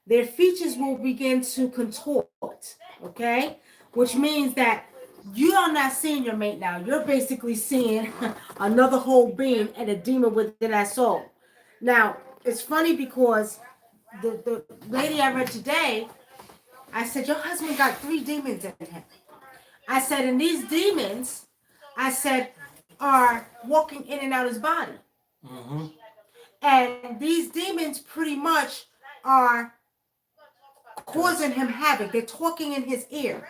their features will begin to contort, okay? Which means that you are not seeing your mate now. You're basically seeing another whole being and a demon within that soul. Now, it's funny because the lady I read today, I said, your husband got 3 demons in him. I said, and these demons, I said, are walking in and out his body. Mm-hmm. And these demons pretty much are causing him havoc. They're talking in his ear.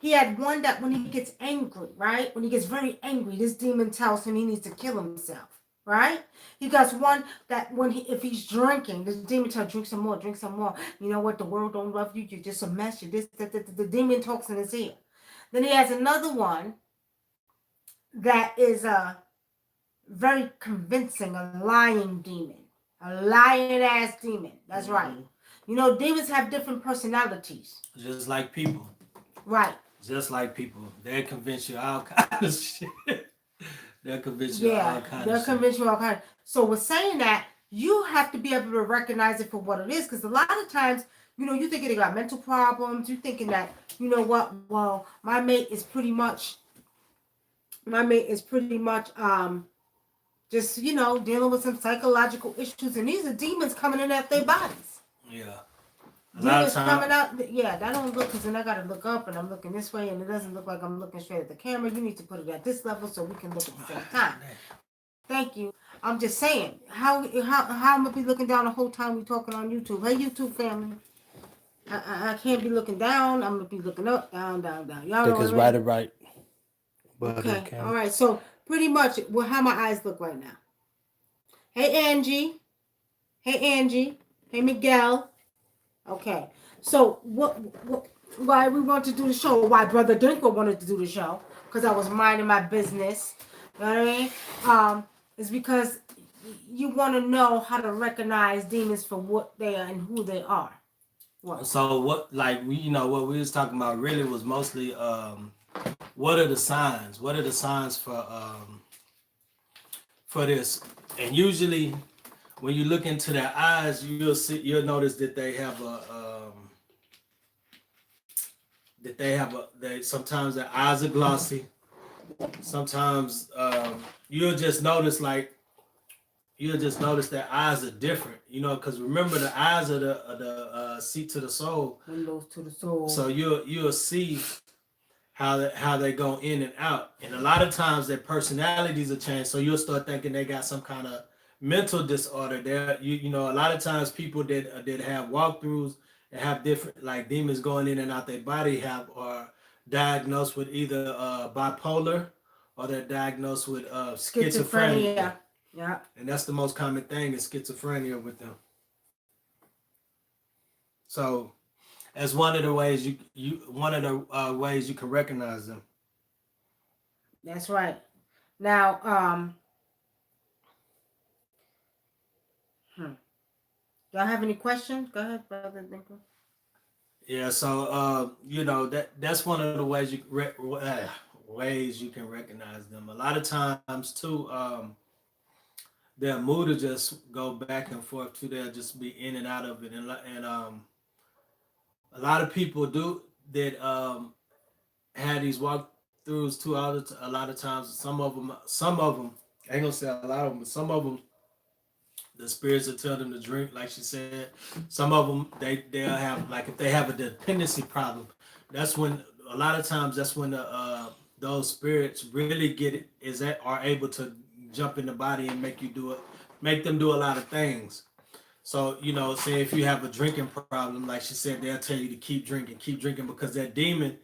He had one that when he gets angry, right? When he gets very angry, this demon tells him he needs to kill himself, right? He got one that when if he's drinking, this demon tells drink some more, drink some more. You know what? The world don't love you. You're just a mess. You're this, that, that. The demon talks in his ear. Then he has another one that is very convincing, a lying demon, a lying ass demon. That's right. Mm-hmm. You know, demons have different personalities. Just like people. Right. Just like people. They'll convince you all kind of shit. They'll convince you Yeah, all kind of they're shit. conventional all kind. So with saying that, you have to be able to recognize it for what it is, because a lot of times, you know, you thinking they got mental problems. You thinking that, you know what? Well, my mate is pretty much just dealing with some psychological issues, and these are demons coming in at their bodies. Yeah. A lot of Demons time. coming out. Yeah, that don't look, because then I gotta look up and I'm looking this way and it doesn't look like I'm looking straight at the camera. You need to put it at this level so we can look at the same time. Thank you. I'm just saying, how am I be looking down the whole time we talking on YouTube? Hey, YouTube family, I can't be looking down. I'm gonna be looking up, down, down, down. Y'all know Think what it's I mean? right. But Okay, okay. all right. So pretty much, well, how my eyes look right now. Hey, Angie. Hey, Angie. Hey, Miguel. Okay. So what? Why we want to do the show? Why Brother Dinkle wanted to do the show? Because I was minding my business. You know what I mean? It's because you want to know how to recognize demons for what they are and who they are. What? So what, like we, what we was talking about really was mostly what are the signs? What are the signs for this? And usually, when you look into their eyes, you'll notice that they sometimes their eyes are glossy. Sometimes you'll just notice their eyes are different, because remember the eyes are the seat to the soul. Windows to the soul. So you'll see how they go in and out, and a lot of times their personalities are changed. So you'll start thinking they got some kind of mental disorder. There, a lot of times people that have walkthroughs and have different like demons going in and out their body are diagnosed with either bipolar or they're diagnosed with schizophrenia. Yeah. And that's the most common thing is schizophrenia with them. So that's one of the ways ways you can recognize them. That's right. Now, y'all have any questions? Go ahead, Brother Dinkle. Yeah, so that's one of the ways ways you can recognize them. A lot of times too, their mood will just go back and forth too. They'll just be in and out of it, and a lot of people do that had these walkthroughs too. A lot of times, some of them, I ain't gonna say a lot of them, but some of them, the spirits will tell them to drink, like she said. Some of them, they'll have like if they have a dependency problem. That's when a lot of times that's when those spirits really get it is that are able to jump in the body and make them do a lot of things. So, say if you have a drinking problem, like she said, they'll tell you to keep drinking because that demon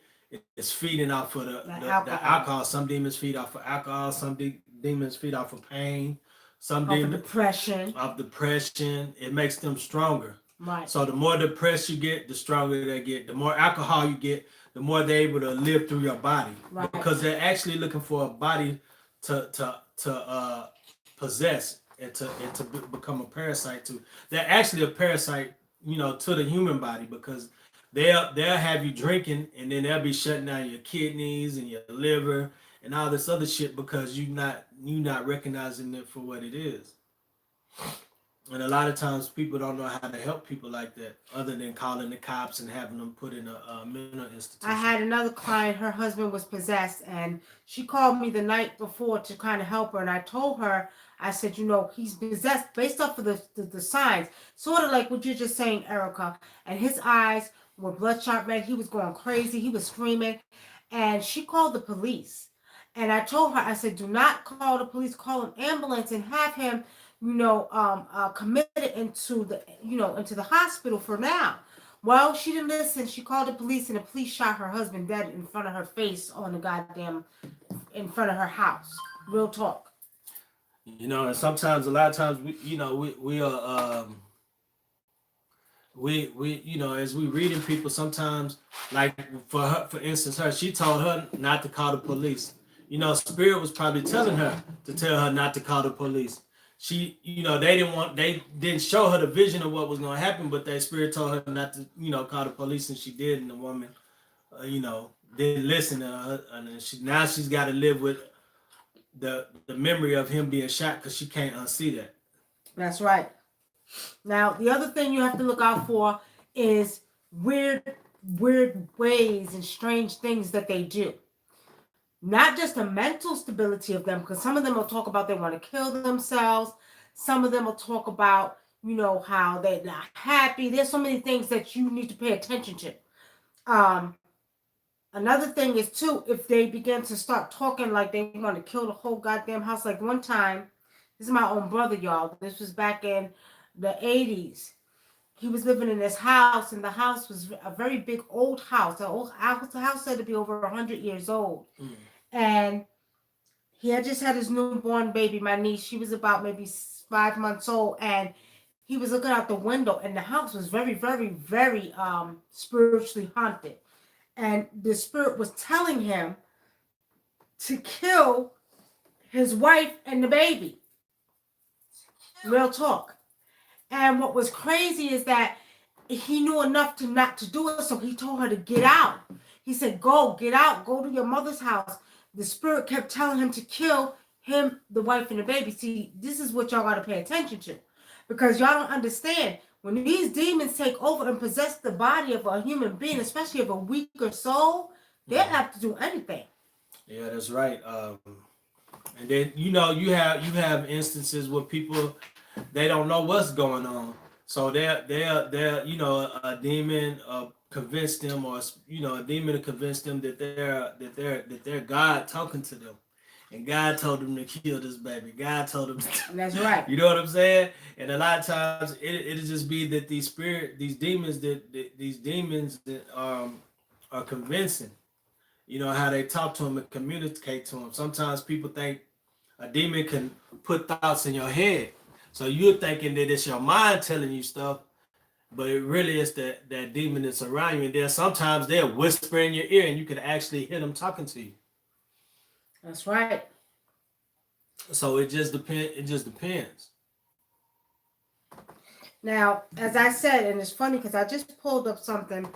is feeding off of the alcohol. Some demons feed off of alcohol, some demons feed off of pain, some Off of demons depression. off depression. It makes them stronger. Right. So the more depressed you get, the stronger they get. The more alcohol you get, the more they're able to live through your body. Right. Because they're actually looking for a body to possess and to become a parasite to. They're actually a parasite, to the human body because they'll have you drinking and then they'll be shutting down your kidneys and your liver and all this other shit because you not recognizing it for what it is. And a lot of times people don't know how to help people like that, other than calling the cops and having them put in a mental institution. I had another client, her husband was possessed, and she called me the night before to kind of help her. And I told her, I said, he's possessed based off of the signs, sort of like what you're just saying, Erica. And his eyes were bloodshot red. He was going crazy. He was screaming. And she called the police. And I told her, I said, do not call the police, call an ambulance and have him, committed into the hospital for now. Well, she didn't listen. She called the police, and the police shot her husband dead in front of her face on the in front of her house. Real talk. And sometimes, a lot of times, we are, as we reading people, sometimes, like for instance, she told her not to call the police. Spirit was probably telling her to tell her not to call the police. She, they didn't show her the vision of what was going to happen, but that spirit told her not to, call the police, and she did, and the woman, didn't listen to her, and she's got to live with the memory of him being shot because she can't unsee that. That's right. Now, the other thing you have to look out for is weird ways and strange things that they do. Not just the mental stability of them, because some of them will talk about they want to kill themselves. Some of them will talk about, how they're not happy. There's so many things that you need to pay attention to. Another thing is, too, if they begin to start talking like they want to kill the whole goddamn house. Like one time, this is my own brother, y'all. This was back in the 80s. He was living in this house, and the house was a very big old house. The house said to be over 100 years old. Mm. And he had just had his newborn baby, my niece. She was about maybe 5 months old, and he was looking out the window, and the house was very, very, very spiritually haunted. And the spirit was telling him to kill his wife and the baby. Real talk. And what was crazy is that he knew enough to not to do it, so he told her to get out. He said, get out, go to your mother's house. The spirit kept telling him to kill him, the wife, and the baby. See, this is what y'all got to pay attention to, because y'all don't understand. When these demons take over and possess the body of a human being, especially of a weaker soul, they'll have to do anything. Yeah, that's right. And then you have instances where people, they don't know what's going on, so they're a demon convinced them, or a demon convinced them that they're God talking to them. And God told them to kill this baby. God told them to. That's right. You know what I'm saying? And a lot of times it'll just be that these demons that are convincing. How they talk to them and communicate to them. Sometimes people think a demon can put thoughts in your head, so you're thinking that it's your mind telling you stuff, but it really is that demon that's around you. And then sometimes they'll whisper in your ear, and you can actually hear them talking to you. That's right. So it just depends. Now, as I said, and it's funny because I just pulled up something,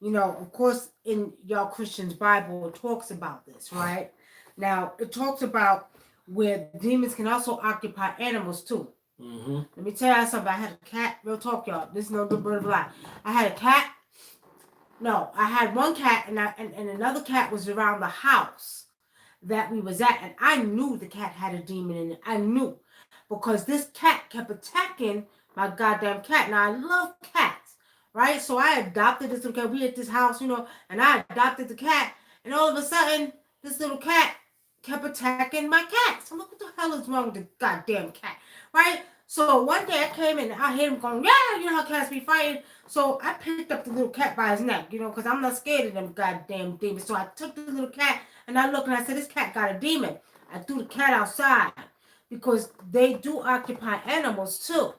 of course, in y'all Christians' Bible, it talks about this, right? Now, it talks about where demons can also occupy animals too. Mm-hmm. Let me tell you something. I had a cat. Real talk, y'all. This is no good bird of lie. I had a cat. No, I had one cat, and another cat was around the house that we was at, and I knew the cat had a demon in it. I knew, because this cat kept attacking my goddamn cat. Now, I love cats, right? So I adopted this little cat. We at this house, and I adopted the cat, and all of a sudden, this little cat kept attacking my cat. So look, what the hell is wrong with the goddamn cat, right? So one day I came in and I heard him going, yeah, how cats be fighting. So I picked up the little cat by his neck, because I'm not scared of them goddamn demons. So I took the little cat and I looked and I said, this cat got a demon. I threw the cat outside, because they do occupy animals too.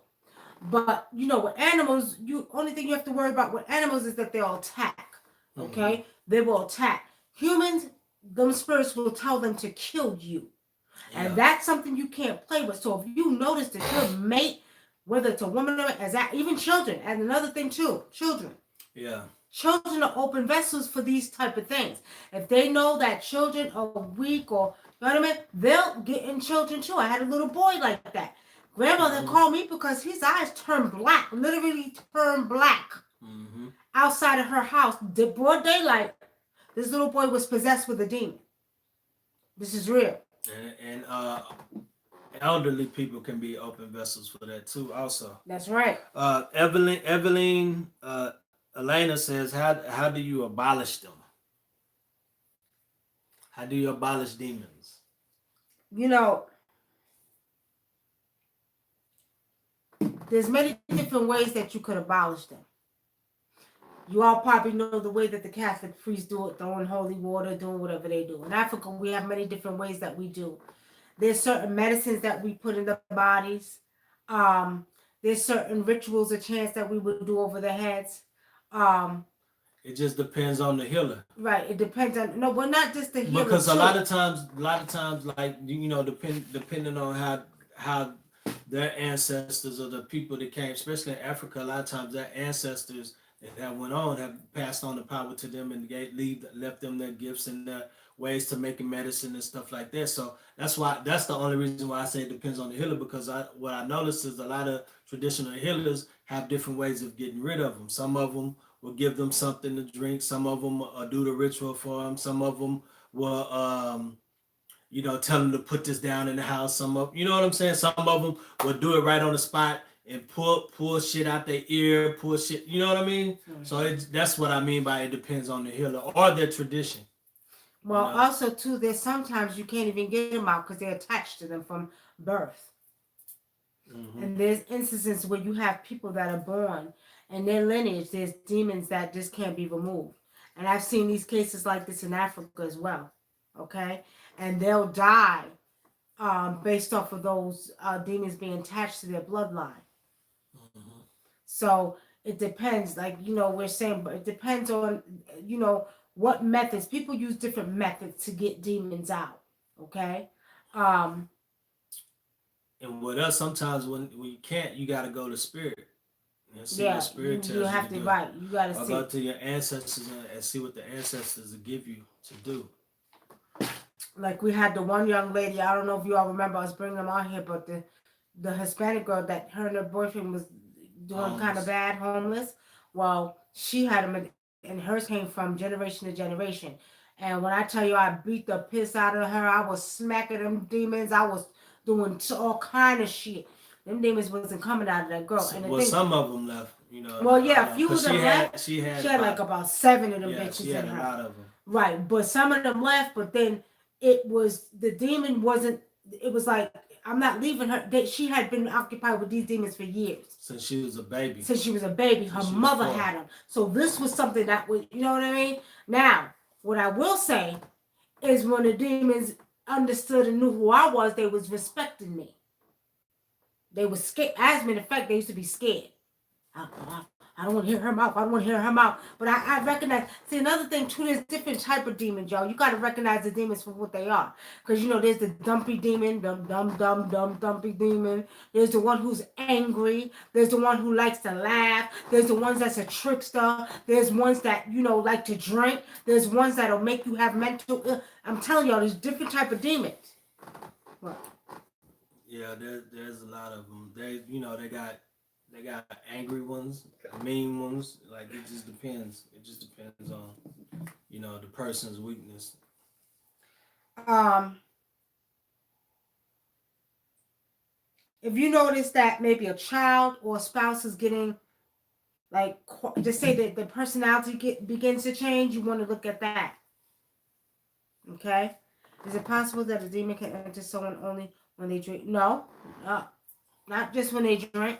But, with animals, only thing you have to worry about with animals is that they'll attack, okay? Mm-hmm. They will attack. Humans, them spirits will tell them to kill you. Yeah. And that's something you can't play with. So if you notice that your mate, whether it's a woman or even children, and another thing too, children. Yeah. Children are open vessels for these type of things. If they know that children are weak, or, you know what I mean, they'll get in children too. I had a little boy like that. Grandmother called me because his eyes turned black, literally turned black outside of her house. The broad daylight, this little boy was possessed with a demon. This is real. And elderly people can be open vessels for that too. Also, that's right. Evelyn Elena says, how do you abolish them? How do you abolish demons? You know, there's many different ways that you could abolish them. You all probably know the way that the Catholic priests do it, throwing holy water, doing whatever they do. In Africa, we have many different ways that we do. There's certain medicines that we put in the bodies. There's certain rituals or chants that we would do over their heads. It just depends on the healer. Right. It depends on well, not just the healer. Because a lot of times, like depending on how their ancestors or the people that came, especially in Africa, a lot of times their ancestors that went on have passed on the power to them and left them their gifts and their ways to making medicine and stuff like that. So that's the only reason why I say it depends on the healer, because what I noticed is a lot of traditional healers have different ways of getting rid of them. Some of them will give them something to drink. Some of them do the ritual for them. Some of them will, tell them to put this down in the house. Some of, you know what I'm saying? Some of them will do it right on the spot and pull shit out their ear, pull shit. You know what I mean? Mm-hmm. So that's what I mean by it depends on the healer or their tradition. Well, also too, there's sometimes you can't even get them out because they're attached to them from birth. Mm-hmm. And there's instances where you have people that are born and their lineage, there's demons that just can't be removed. And I've seen these cases like this in Africa as well. Okay? And they'll die based off of those demons being attached to their bloodline. Mm-hmm. So it depends, like, we're saying, but it depends on, what methods. People use different methods to get demons out. Okay? And with us, sometimes when you can't, you got to go to spirit. And see what spirit tells you have to, right. You got to go to your ancestors and see what the ancestors will give you to do. Like we had the one young lady, I don't know if you all remember us bringing them on here, but the Hispanic girl that her and her boyfriend was doing kind of bad, homeless. Well, she had them, and hers came from generation to generation. And when I tell you I beat the piss out of her, I was smacking them demons. I was doing all kind of shit. Them demons wasn't coming out of that girl. And some of them left, Well, yeah, a few of them left. She had like about 7 of them bitches she had in her. A lot of them. Right, but some of them left. But then the demon wasn't. It was like, I'm not leaving her. She had been occupied with these demons for years. Since she was a baby. Her mother had them. So this was something that was, you know what I mean? Now, what I will say is when the demons understood and knew who I was, they was respecting me. They were scared. As a matter of fact, they used to be scared. I don't want to hear her mouth. I don't want to hear her mouth. But I recognize. See, another thing too, there's different type of demons, y'all. You got to recognize the demons for what they are. Because, there's the dumpy demon, dumpy demon. There's the one who's angry. There's the one who likes to laugh. There's the ones that's a trickster. There's ones that, like to drink. There's ones that'll make you have mental. I'm telling y'all, there's different type of demons. What? Yeah, there's a lot of them. They got angry ones, mean ones. Like, it just depends. It just depends on, the person's weakness. If you notice that maybe a child or a spouse is getting, like, just say that the personality begins to change, you want to look at that. Okay? Is it possible that a demon can enter someone only when they drink? No. Not just when they drink.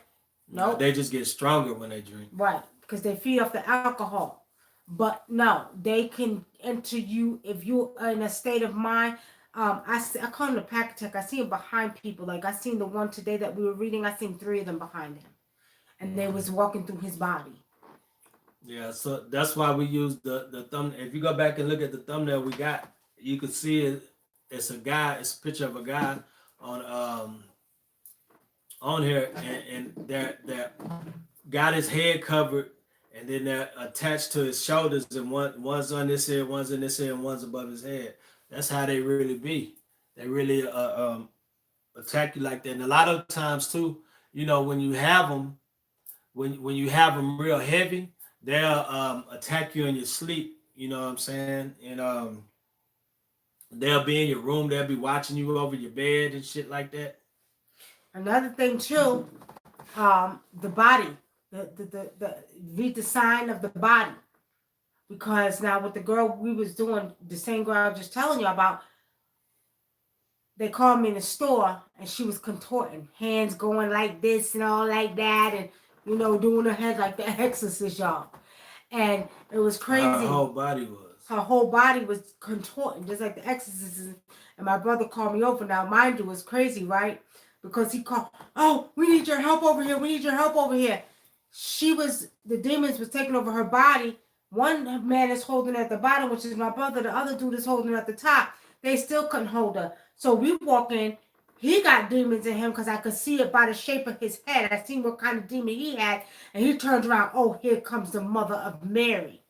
No. They just get stronger when they drink. Right. Because they feed off the alcohol. But no, they can enter you if you're in a state of mind. I call him the pack attack. I see him behind people. Like, I seen the one today that we were reading. I seen 3 of them behind him. And they was walking through his body. Yeah, so that's why we use the thumb. If you go back and look at the thumbnail we got, you can see it. It's a guy. It's a picture of a guy on here, and they're got his head covered, and then they're attached to his shoulders, and one's on this ear, one's in this ear, and one's above his head. That's how they really be. They really a attack you like that. And a lot of times too, you know, when you have them, when you have them real heavy, they'll attack you in your sleep. You know what I'm saying? And they'll be in your room. They'll be watching you over your bed and shit like that. Another thing too, the body, the read the sign of the body, because now with the girl we was doing, the same girl I was just telling you about, they called me in the store and she was contorting, hands going like this and all like that, and you know, doing her head like the exorcist, y'all. And it was crazy. Her whole body was. Her whole body was contorting, just like the exorcist. And my brother called me over. Now, mind you, it was crazy, right? Because he called, oh, we need your help over here. We need your help over here. The demons was taking over her body. One man is holding her at the bottom, which is my brother. The other dude is holding her at the top. They still couldn't hold her. So we walk in. He got demons in him because I could see it by the shape of his head. I seen what kind of demon he had. And he turned around. Oh, here comes the mother of Mary.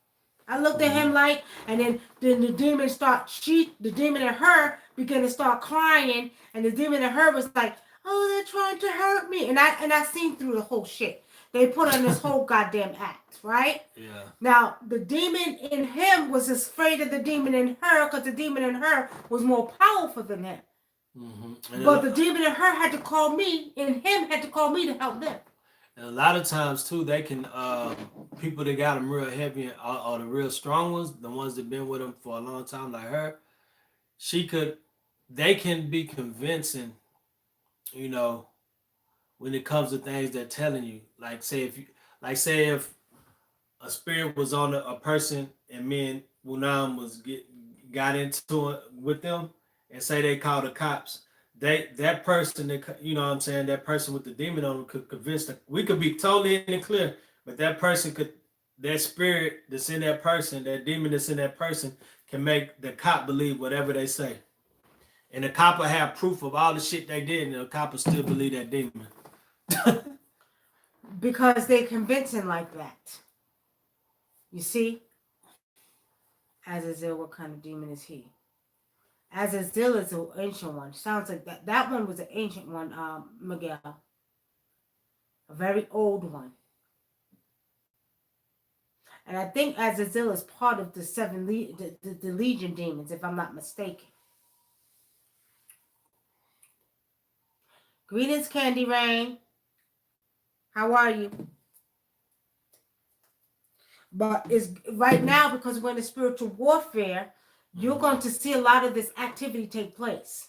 I looked at him like, and then the demon the demon in her began to start crying. And the demon in her was like, oh, they're trying to hurt me. And I seen through the whole shit. They put on this whole goddamn act, right? Yeah. Now, the demon in him was afraid of the demon in her because the demon in her was more powerful than him. Mm-hmm. But the demon in her had to call me, and him had to call me to help them. And a lot of times too, they can people that got them real heavy are the real strong ones, the ones that been with them for a long time, like her. They can be convincing, you know, when it comes to things they're telling you. Like say if a spirit was on a person and me and WUNAM got into it with them, and say they called the cops. That person that, you know what I'm saying, that person with the demon on them could convince them. We could be totally in the clear, but that spirit that's in that person, that demon that's in that person, can make the cop believe whatever they say. And the cop will have proof of all the shit they did, and the cop will still believe that demon. Because they convincing like that. You see? Azazel, what kind of demon is he? Azazel is an ancient one. Sounds like that one was an ancient one, Miguel. A very old one. And I think Azazel is part of the the Legion demons, if I'm not mistaken. Greetings, Candy Rain. How are you? But it's right now, because we're in the spiritual warfare, you're going to see a lot of this activity take place.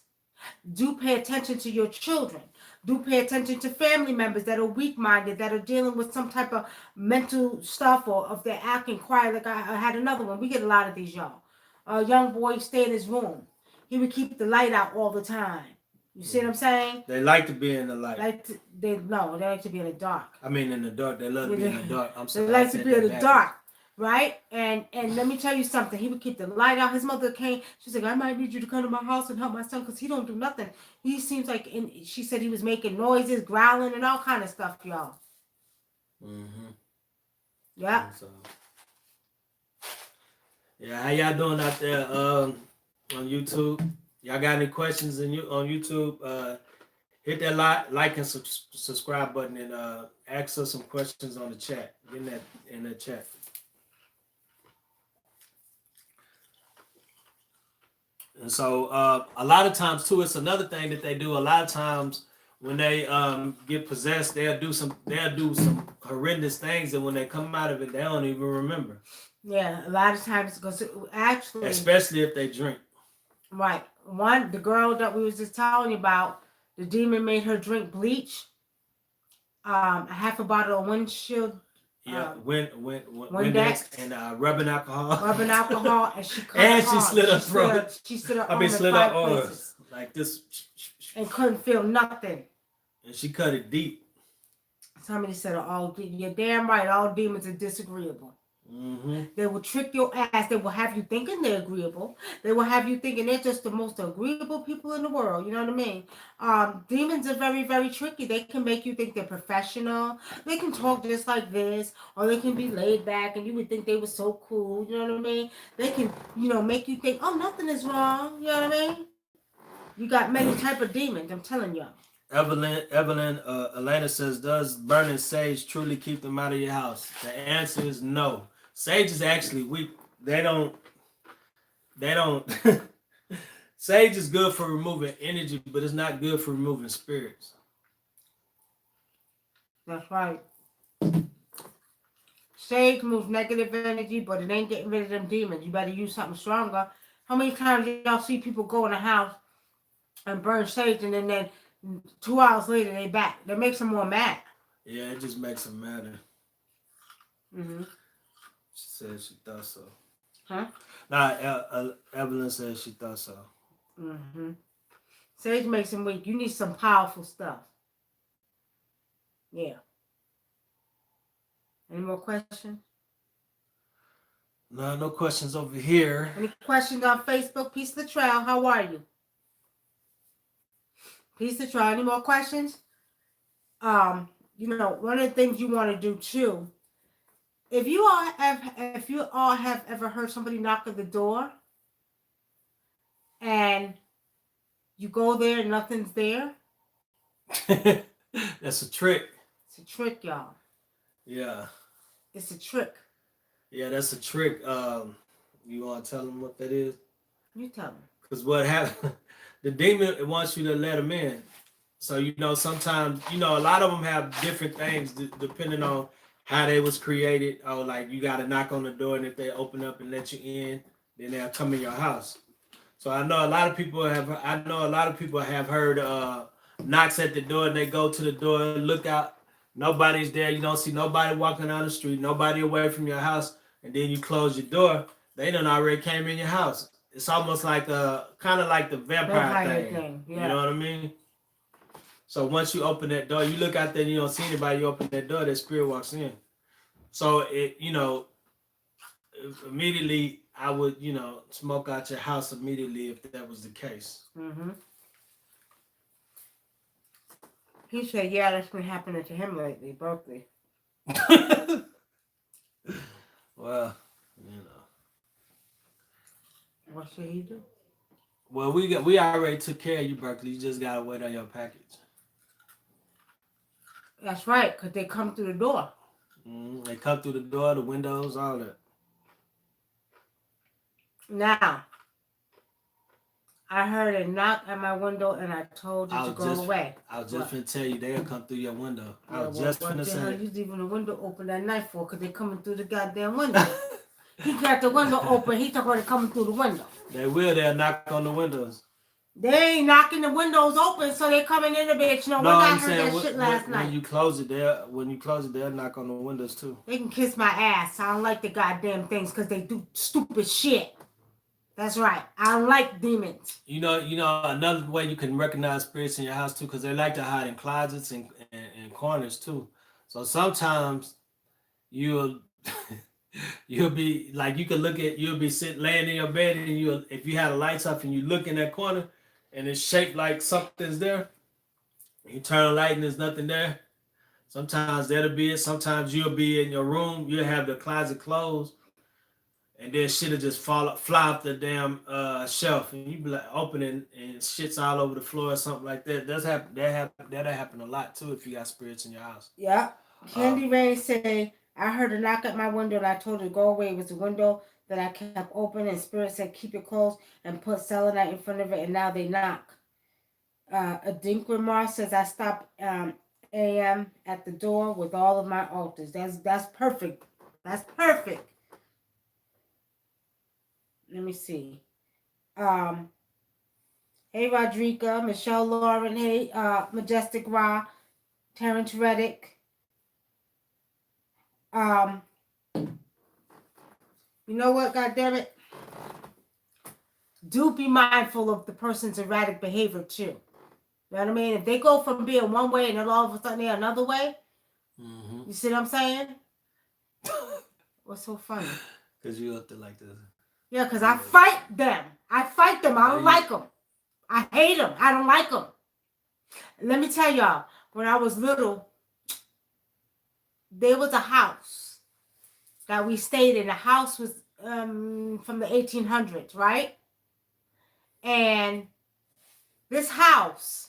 Do pay attention to your children. Do pay attention to family members that are weak-minded, that are dealing with some type of mental stuff, or if they're acting quiet. Like I had another one. We get a lot of these, y'all. A young boy stay in his room. He would keep the light out all the time. You see what I'm saying? They like to be in the light. They like to be in the dark. I mean, in the dark. They love to be in the dark. I'm sorry. They like to be in the dark, right? And let me tell you something. He would keep the light out. His mother came. She's like, I might need you to come to my house and help my son because he don't do nothing. He seems like, she said he was making noises, growling, and all kind of stuff, y'all. Mm-hmm. Yeah. So, yeah, how y'all doing out there on YouTube? Y'all got any questions on YouTube? Hit that like and subscribe button, and ask us some questions on the chat. Get in that chat. And so a lot of times too, it's another thing that they do. A lot of times when they get possessed, they'll do some horrendous things, and when they come out of it, they don't even remember. Yeah, a lot of times, because actually, especially if they drink. Right. The girl that we was just telling you about, the demon made her drink bleach, a half a bottle of windshield. Yeah, Windex and rubbing alcohol. And she cut and her she arm. slid her throat. She slid her arm in slid her arms like this, and couldn't feel nothing. And she cut it deep. Somebody said, you're damn right. All demons are disagreeable. Mm-hmm. They will trick your ass. They will have you thinking they're agreeable. They will have you thinking they're just the most agreeable people in the world. You know what I mean? Demons are very, very tricky. They can make you think they're professional. They can talk just like this, or they can be laid back, and you would think they were so cool. You know what I mean? They can, make you think, oh, nothing is wrong. You know what I mean? You got many type of demons. I'm telling y'all. Evelyn, Elena says, does burning sage truly keep them out of your house? The answer is no. Sage is actually weak. They don't. Sage is good for removing energy, but it's not good for removing spirits. That's right. Sage moves negative energy, but it ain't getting rid of them demons. You better use something stronger. How many times y'all see people go in a house and burn sage, and then 2 hours later they back? That makes them more mad. Yeah, it just makes them madder. Mm-hmm. She said she thought so. Huh? Nah, Evelyn said she thought so. Mm-hmm. Sage makes them weak. You need some powerful stuff. Yeah. Any more questions? No questions over here. Any questions on Facebook? Peace of the Trail. How are you? Peace of the Trail. Any more questions? You know, one of the things you want to do too. If you all have ever heard somebody knock at the door, and you go there and nothing's there, That's a trick. it's a trick, y'all. Yeah. It's a trick. Yeah, that's a trick. You want to tell them what that is? You tell them. Because what happened, the demon wants you to let them in. So, you know, sometimes, you know, a lot of them have different things depending on how they was created. Oh, like you got to knock on the door, and if they open up and let you in, then they'll come in your house. So I know a lot of people have heard knocks at the door, and they go to the door, look out, nobody's there. You don't see nobody walking down the street, nobody away from your house, and then you close your door. They done already came in your house. It's almost like kind of like the vampire thing. Yeah. You know what I mean? So once you open that door, you look out there and you don't see anybody, you open that door, that spirit walks in. So it, you know, immediately I would, you know, smoke out your house immediately if that was the case. Mm-hmm. He said, yeah, that's been happening to him lately, Berkeley. Well, you know. What should he do? Well, we already took care of you, Berkeley. You just gotta wait on your package. That's right, because they come through the door. They come through the door, the windows, all that. Now, I heard a knock at my window, and I told you to go away. I was just finna tell you they'll come through your window. Yeah, I was just finna say. What you leaving the window open that night for? Because they're coming through the goddamn window. He got the window open. He took her to coming through the window. They will. They'll knock on the windows. They ain't knocking the windows open, so they coming in the bitch. You know, I heard that shit last night. When you close it, they'll knock on the windows too. They can kiss my ass. I don't like the goddamn things because they do stupid shit. That's right. I don't like demons. You know, another way you can recognize spirits in your house too, because they like to hide in closets and corners too. So sometimes you'll be like, you'll be sitting laying in your bed, and if you had the lights off and you look in that corner and it's shaped like something's there, you turn the light and there's nothing there. Sometimes that'll be it. Sometimes you'll be in your room, you'll have the closet closed, and then shit'll just fly off the damn shelf, and you be like opening and shit's all over the floor or something like that. That'll happen a lot too if you got spirits in your house. Yeah. Candy Rain say, I heard a knock at my window and I told her to go away. It was a window that I kept open, and Spirit said keep it closed and put selenite in front of it, and now they knock. ADINKRA says I stopped AM at the door with all of my altars. That's perfect. That's perfect. Let me see. Hey Rodrika, Michelle Lauren, hey Majestic Ra, Terrence Reddick. You know what, goddammit? Do be mindful of the person's erratic behavior too. You know what I mean? If they go from being one way and then all of a sudden they're another way, You see what I'm saying? What's so funny? Because you up there like this. Yeah, because I fight them. I don't like them. I hate them. I don't like them. Let me tell y'all, when I was little, there was a house that we stayed in. The house was from the 1800s, right? And This house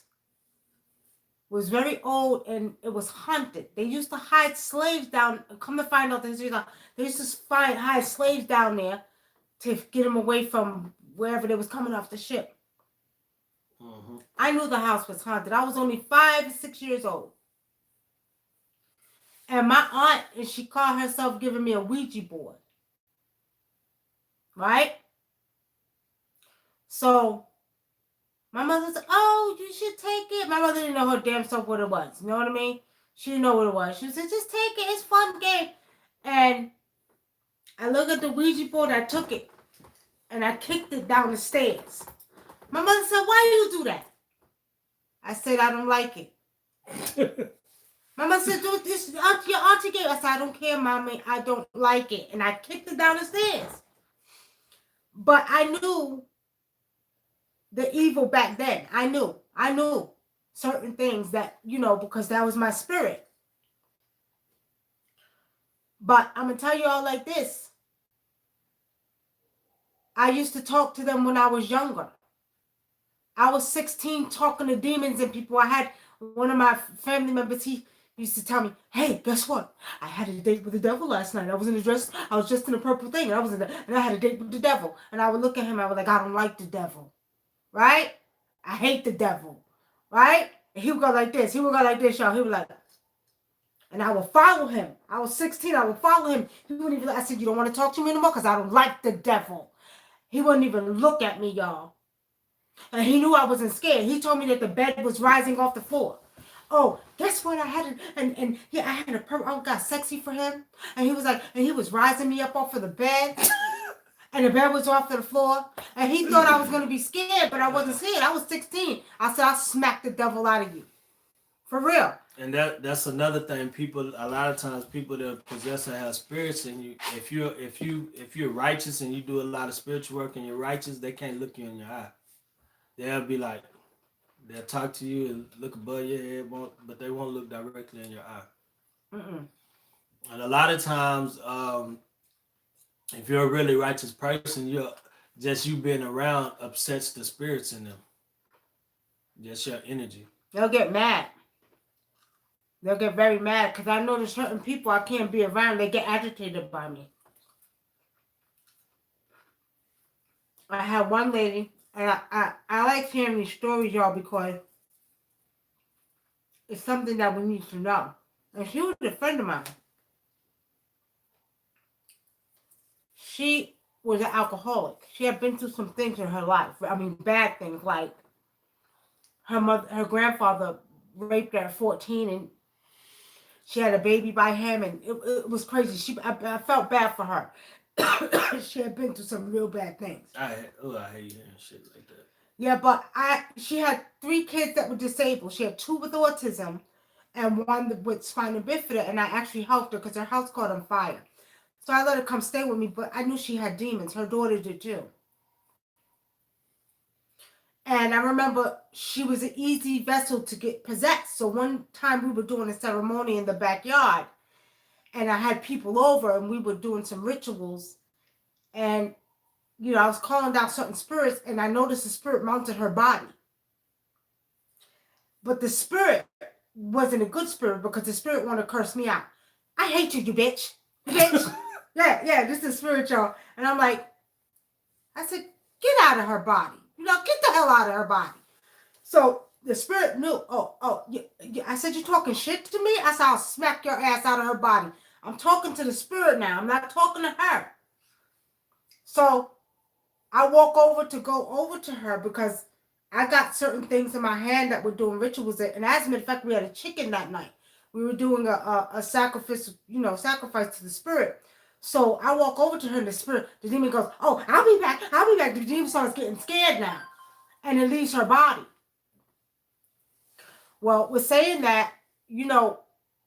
was very old and it was haunted. They used to hide slaves down. Come to find out, they used to hide slaves down there to get them away from wherever they was coming off the ship. Mm-hmm. I knew the house was haunted. I was only 5 or 6 years old. And my aunt, and she called herself giving me a Ouija board. Right? So my mother said, oh, you should take it. My mother didn't know her damn self what it was. You know what I mean? She didn't know what it was. She said, just take it. It's a fun game. And I looked at the Ouija board. I took it. And I kicked it down the stairs. My mother said, why do you do that? I said, I don't like it. My mother said, do this. Your auntie gave. I said, I don't care, Mommy. I don't like it. And I kicked it down the stairs. But I knew the evil back then. I knew certain things that, because that was my spirit. But I'm going to tell you all like this. I used to talk to them when I was younger. I was 16 talking to demons and people. I had one of my family members, he used to tell me, hey, guess what? I had a date with the devil last night. I was just in a purple thing. And I had a date with the devil. And I would look at him. I was like, I don't like the devil. Right? I hate the devil. Right? And he would go like this. Y'all. He would like, and I would follow him. I was 16. I would follow him. He wouldn't even, I said, you don't want to talk to me anymore because I don't like the devil. He wouldn't even look at me, y'all. And he knew I wasn't scared. He told me that the bed was rising off the floor. Oh, guess what? I had a purple. I got sexy for him. And he was like, and he was rising me up off of the bed. And the bed was off to the floor. And he thought I was going to be scared, but I wasn't scared. I was 16. I said, I'll smack the devil out of you. For real. And that's another thing. A lot of times people that possess or have spirits, and you, if you're righteous and you do a lot of spiritual work and you're righteous, they can't look you in your eye. They'll be like, they'll talk to you and look above your head, but they won't look directly in your eye. Mm-mm. And a lot of times, if you're a really righteous person, you being around upsets the spirits in them. Just your energy. They'll get mad. They'll get very mad because I know there's certain people I can't be around. They get agitated by me. I had one lady, and I like hearing these stories, y'all, because it's something that we need to know. And she was a friend of mine. She was an alcoholic. She had been through some things in her life. I mean, bad things, like her grandfather raped her at 14, and she had a baby by him, and it was crazy. I felt bad for her. She had been through some real bad things. I hate hearing shit like that. Yeah, but she had 3 kids that were disabled. She had 2 with autism and 1 with spina bifida, and I actually helped her because her house caught on fire. So I let her come stay with me, but I knew she had demons. Her daughter did too. And I remember she was an easy vessel to get possessed. So one time we were doing a ceremony in the backyard, and I had people over, and we were doing some rituals. And, I was calling down certain spirits, and I noticed the spirit mounted her body. But the spirit wasn't a good spirit because the spirit wanted to curse me out. I hate you, you bitch. You bitch. Yeah, this is spiritual. And I'm like, I said, get out of her body. Get the hell out of her body. So the spirit knew, I said, you talking shit to me? I said, I'll smack your ass out of her body. I'm talking to the spirit now. I'm not talking to her. So I walk over to her because I got certain things in my hand that were doing rituals. And as a matter of fact, we had a chicken that night. We were doing a sacrifice, sacrifice to the spirit. So I walk over to her and the demon goes, oh, I'll be back. The demon starts getting scared now. And it leaves her body. Well, with saying that,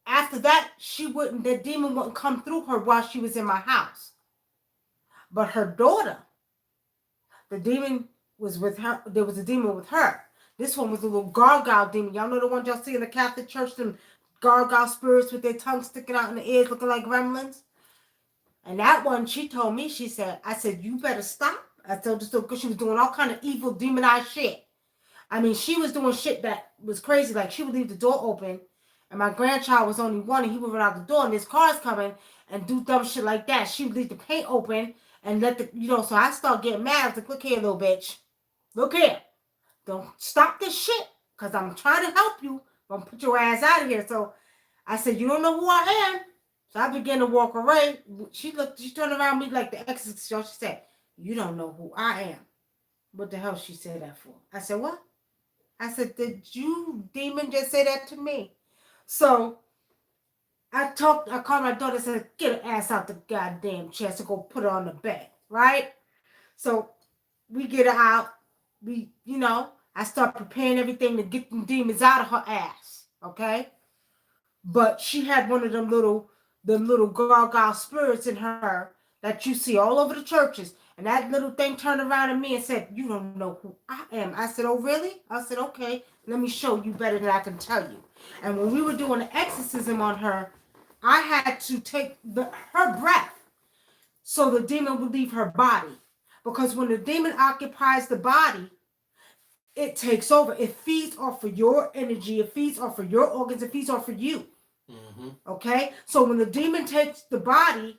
after that, the demon wouldn't come through her while she was in my house. But her daughter, the demon was with her. There was a demon with her. This one was a little gargoyle demon. Y'all know the one y'all see in the Catholic Church, them gargoyle spirits with their tongues sticking out in the ears looking like gremlins. And that one, she told me, I said, you better stop. I told her so because she was doing all kind of evil, demonized shit. I mean, she was doing shit that was crazy. Like, she would leave the door open, and my grandchild was only 1, and he would run out the door, and his car's coming, and do dumb shit like that. She would leave the paint open and let the, so I start getting mad. I was like, look here, little bitch. Look here. Don't stop this shit, because I'm trying to help you. I'm going to put your ass out of here. So I said, you don't know who I am. So I began to walk away. She turned around me like the exorcist. She said, you don't know who I am. What the hell she said that for? I said, what? I said, did you, demon, just say that to me? So I called my daughter and said, get her ass out the goddamn chest and go put her on the bed, right? So we get her out. I start preparing everything to get them demons out of her ass, okay? But she had one of them little gargoyle spirits in her that you see all over the churches. And that little thing turned around at me and said, you don't know who I am. I said, oh, really? I said, okay, let me show you better than I can tell you. And when we were doing the exorcism on her, I had to take her breath so the demon would leave her body. Because when the demon occupies the body, it takes over. It feeds off of your energy. It feeds off of your organs. It feeds off of you. Mm-hmm. Okay? So when the demon takes the body,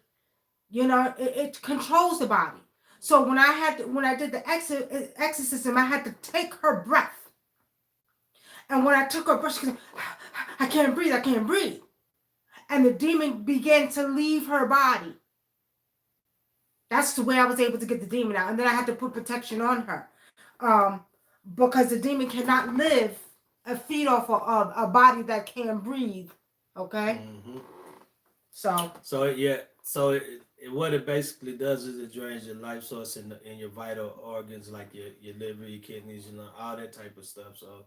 it controls the body. So when I did the exorcism, I had to take her breath. And when I took her breath, she goes, I can't breathe. I can't breathe. And the demon began to leave her body. That's the way I was able to get the demon out. And then I had to put protection on her. Because the demon cannot live and feed off a body that can't breathe. Okay? Mm-hmm. So what it basically does is it drains your life source in your vital organs, like your liver, your kidneys, all that type of stuff. So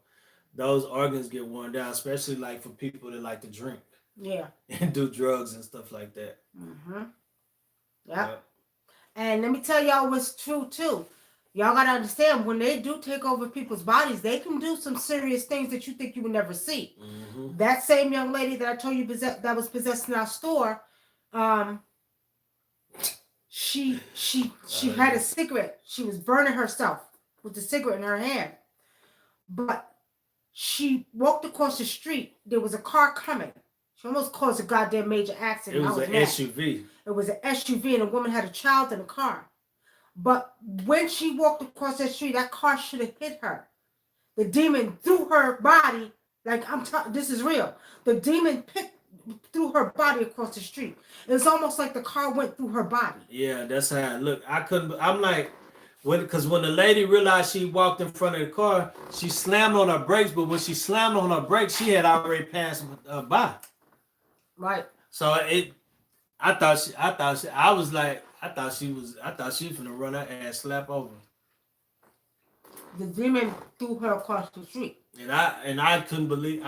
those organs get worn down, especially like for people that like to drink. Yeah. And do drugs and stuff like that. Mm-hmm. Yep. And let me tell y'all what's true too. Y'all gotta understand, when they do take over people's bodies, they can do some serious things that you think you would never see. Mm-hmm. That same young lady that I told you that was possessed in our store, she had a cigarette. She was burning herself with the cigarette in her hand. But she walked across the street. There was a car coming. She almost caused a goddamn major accident. It was an SUV. It was an SUV, and a woman had a child in the car. But when she walked across that street, that car should have hit her. The demon threw her body, like this is real. The demon threw her body across the street. It was almost like the car went through her body. Yeah, that's how it looked. I'm like, because when the lady realized she walked in front of the car, she slammed on her brakes. But when she slammed on her brakes, she had already passed by. Right. So I thought she was gonna run her ass slap over. The demon threw her across the street. And I couldn't believe.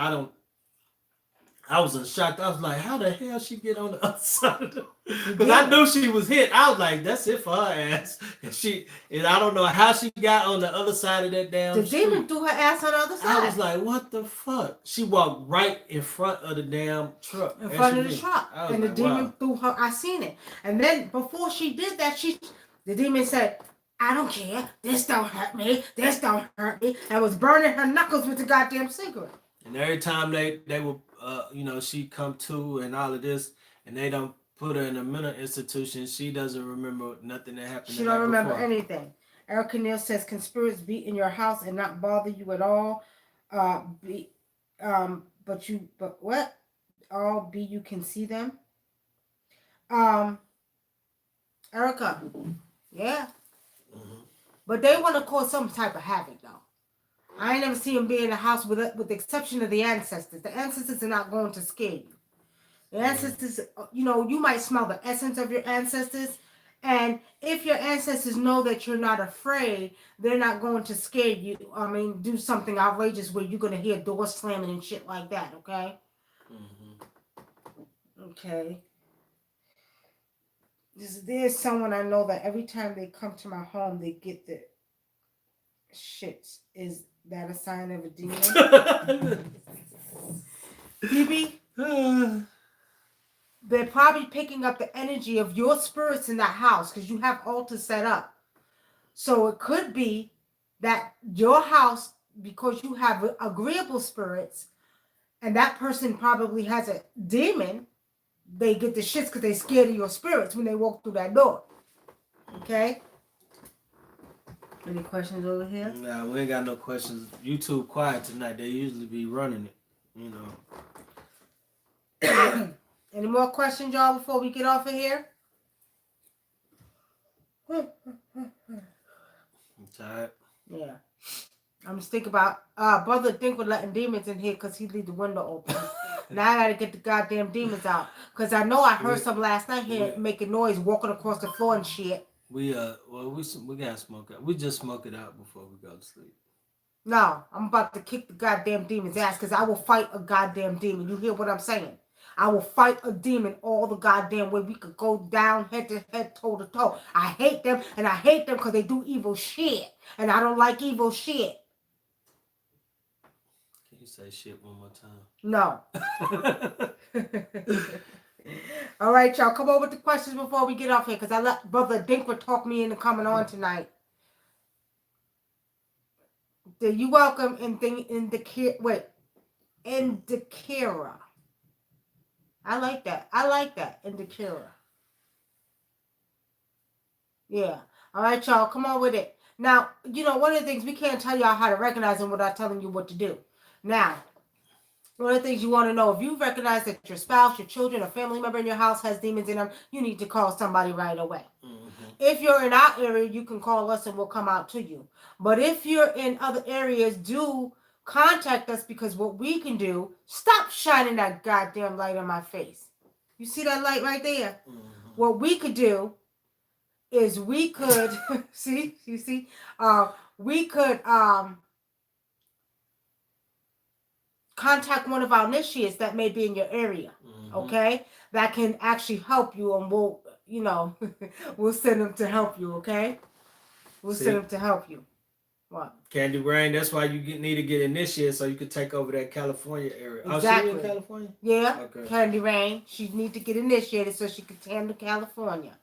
I was in shock. I was like, how the hell she get on the other side of the... Because I knew she was hit. I was like, that's it for her ass. And I don't know how she got on the other side of that damn The demon threw her ass on the other side. I was like, what the fuck? She walked right in front of the damn truck. In front of the truck. And the demon threw her. I seen it. And then before she did that, the demon said, I don't care. This don't hurt me. This don't hurt me. And was burning her knuckles with the goddamn cigarette. And every time they were, she come to and all of this, and they don't put her in a mental institution, she doesn't remember nothing that happened. She don't remember anything. Erica Neal says, can spirits be in your house and not bother you at all? But what? All be you can see them? Erica, yeah. Mm-hmm. But they want to cause some type of havoc, though. I ain't never seen them be in a house with the exception of the ancestors. The ancestors are not going to scare you. The ancestors, you might smell the essence of your ancestors. And if your ancestors know that you're not afraid, they're not going to scare you. I mean, do something outrageous where you're going to hear doors slamming and shit like that, okay? Mm-hmm. Okay. There's someone I know that every time they come to my home, they get the shits. Is that a sign of a demon? Phoebe? They're probably picking up the energy of your spirits in that house because you have altars set up. So it could be that your house, because you have agreeable spirits, and that person probably has a demon, they get the shits because they're scared of your spirits when they walk through that door. Okay? Any questions over here? Nah, we ain't got no questions. YouTube quiet tonight. They usually be running it, you know. Any more questions, y'all, before we get off of here? I'm tired. Yeah. I'm just thinking about brother think we're letting demons in here because he leave the window open. Now I gotta get the goddamn demons out. Cause I know I heard some last night here making noise, walking across the floor and shit. We gotta smoke it. We just smoke it out before we go to sleep. No, I'm about to kick the goddamn demon's ass because I will fight a goddamn demon. You hear what I'm saying? I will fight a demon all the goddamn way. We could go down head to head, toe to toe. I hate them, and I hate them because they do evil shit. And I don't like evil shit. Can you say shit one more time? No. All right, y'all. Come on with the questions before we get off here because I let Brother ADINKRA talk me into coming on tonight. You welcome INDIKRA. I like that. INDIKRA. Yeah. All right, y'all. Come on with it. Now, you know, one of the things we can't tell y'all how to recognize them without telling you what to do. Now, one of the things you want to know, if you recognize that your spouse, your children, a family member in your house has demons in them, you need to call somebody right away. Mm-hmm. If you're in our area, you can call us and we'll come out to you. But if you're in other areas, do contact us because what we can do, stop shining that goddamn light on my face. You see that light right there? Mm-hmm. What we could do is we could, we could contact one of our initiates that may be in your area, okay? That can actually help you, and we'll, you know, we'll send them to help you, okay? We'll send them to help you. What? Candy Rain, that's why you need to get initiated so you can take over that California area. Exactly. Oh, she in California? Yeah, okay. Candy Rain. She need to get initiated so she can handle California.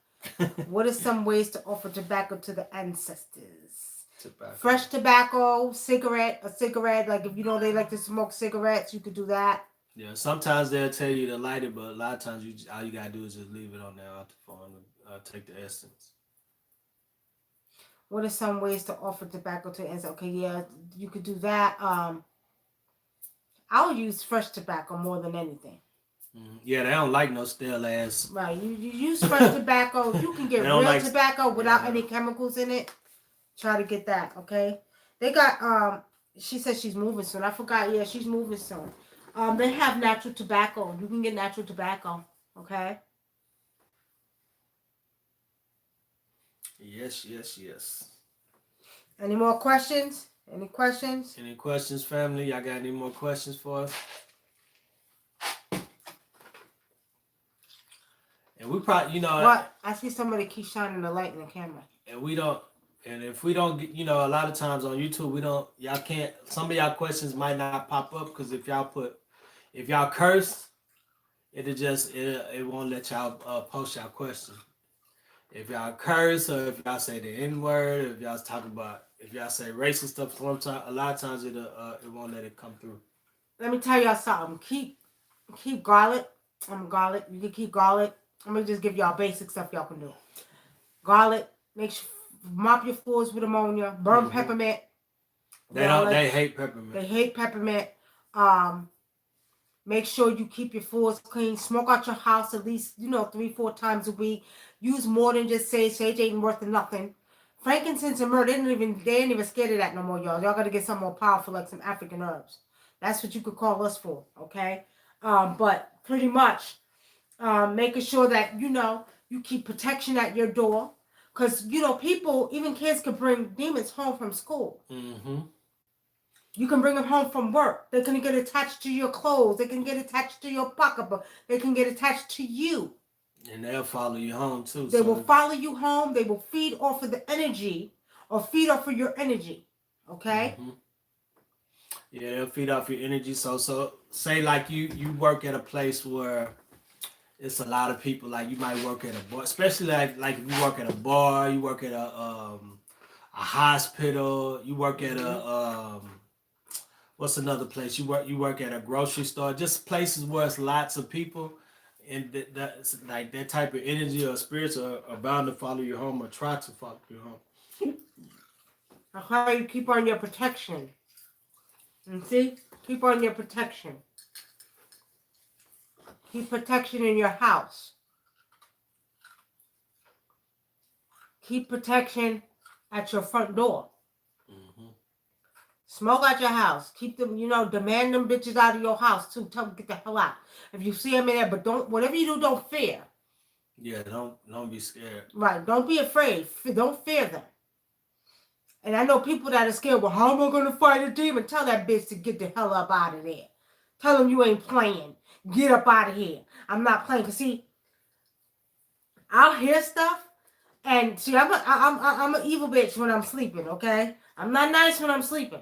What are some ways to offer tobacco to the ancestors? Tobacco. Fresh tobacco, a cigarette, like if you know they like to smoke cigarettes, you could do that. Yeah, sometimes they'll tell you to light it, but a lot of times all you gotta do is just leave it on there off the phone and take the essence. What are some ways to offer tobacco to ancestors? Okay, yeah, you could do that. I would use fresh tobacco more than anything. Yeah, they don't like no stale ass. Right, you use fresh tobacco. You can get real tobacco without any chemicals in it. Try to get that, okay? They got she said she's moving soon. I forgot. Yeah, she's moving soon. They have natural tobacco. You can get natural tobacco, okay? Yes. Any more questions? Any questions? Any questions, family? Y'all got any more questions for us? And we probably, you know, what? I see somebody keep shining the light in the camera. And we don't. And if we don't get, you know, a lot of times on YouTube, y'all can't, some of y'all questions might not pop up because if y'all curse, it won't let y'all post y'all question. If y'all curse or if y'all say the N-word, if y'all say racist stuff, a lot of times it won't let it come through. Let me tell y'all something. Keep garlic. Garlic. You can keep garlic. I'm going to just give y'all basic stuff y'all can do. Garlic. Mop your floors with ammonia. Burn peppermint. They hate peppermint. They hate peppermint. Make sure you keep your floors clean. Smoke out your house at least, 3-4 times a week. Use more than just sage. Sage ain't worth nothing. Frankincense and myrrh, they ain't even scared of that no more, y'all. Y'all got to get something more powerful like some African herbs. That's what you could call us for, okay? But pretty much making sure that, you keep protection at your door. Because, people, even kids can bring demons home from school. Mm-hmm. You can bring them home from work. They can get attached to your clothes. They can get attached to your pocketbook. They can get attached to you. And they'll follow you home, too. They will follow you home. They will feed off of the energy or feed off of your energy. Okay? Mm-hmm. Yeah, they'll feed off your energy. So say like you work at a place where it's a lot of people, like you might work at a bar, especially like if you work at a bar, you work at a hospital, you work at a what's another place you work at a grocery store, just places where it's lots of people, and that's like that type of energy or spirits are bound to follow you home or try to follow you home. That's why you keep on your protection. And see? Keep on your protection. Keep protection in your house. Keep protection at your front door. Smoke out your house. Keep them, demand them bitches out of your house too. Tell them get the hell out. If you see them in there, but whatever you do, don't fear. Yeah, don't be scared. Right, don't be afraid. Don't fear them. And I know people that are scared. Well, how am I going to fight a demon? Tell that bitch to get the hell up out of there. Tell them you ain't playing. Get up out of here. I'm not playing. Cause see, I'll hear stuff, and see, I'm an evil bitch when I'm sleeping. Okay, I'm not nice when I'm sleeping.